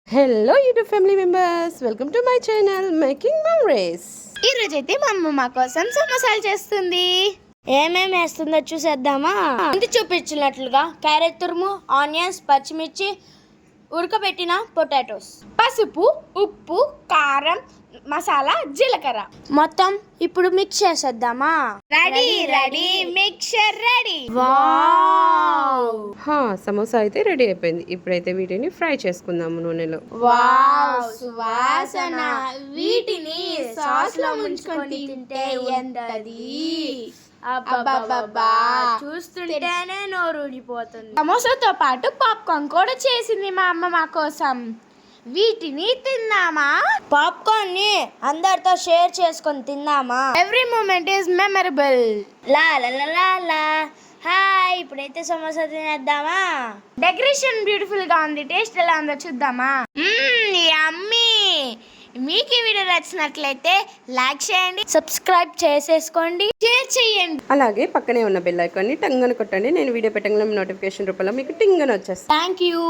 Hello YouTube family members, welcome to my channel making memories. ఈ రోజైతే మా అమ్మ మా కోసం సమోసాలు చేస్తుంది. ఏమేమి వేస్తుందో చూసేద్దామా. ముందు చూపించినట్లుగా క్యారెట్ తురుము, ఆనియన్స్, పచ్చిమిర్చి, ఉడకబెట్టిన పొటాటోస్, పసుపు, ఉప్పు, కారం, మసాలా, జీలకర్ర మొత్తం ఇప్పుడు మిక్స్ చేసేద్దామా. Ready ready mixture ready. Samosa అయితే రెడీ అయిపోయింది. ఇప్పుడైతే వీటిని ఫ్రై చేసుకుందాము నూనెలో. వావ్ సువాసన! వీటిని సాస్ లో ముంచుకొని తింటే ఎంతది అబ్బబ్బబ్బా, చూస్తుంటేనే నోరు ఊడిపోతుంది. సమోసాతో పాటు పాప్కార్న్ కూడా చేసింది మా అమ్మ మా కోసం. వీటిని తిందామా? పాప్కార్న్ ని అందరితో షేర్ చేసుకొని తిందామా. Every moment is memorable. లా లా లా లా లా. హాయ్, ఇప్పుడైతే సమోసా తినేద్దామా. డెకరేషన్ బ్యూటిఫుల్ గా ఉంది. టేస్ట్ ఎలా ఉందో చూద్దామా. యమ్మీ! మీకు ఈ వీడియో నచ్చినట్లయితే లైక్ చేయండి, సబ్స్క్రైబ్ చేసేసుకోండి, షేర్ చేయండి. అలాగే పక్కనే ఉన్న బెల్ ఐకాన్ని టంగన కొట్టండి. నేను వీడియో పెట్టగానే నోటిఫికేషన్ రూపంలో మీకు టింగన వచ్చేస్తాను. Thank you.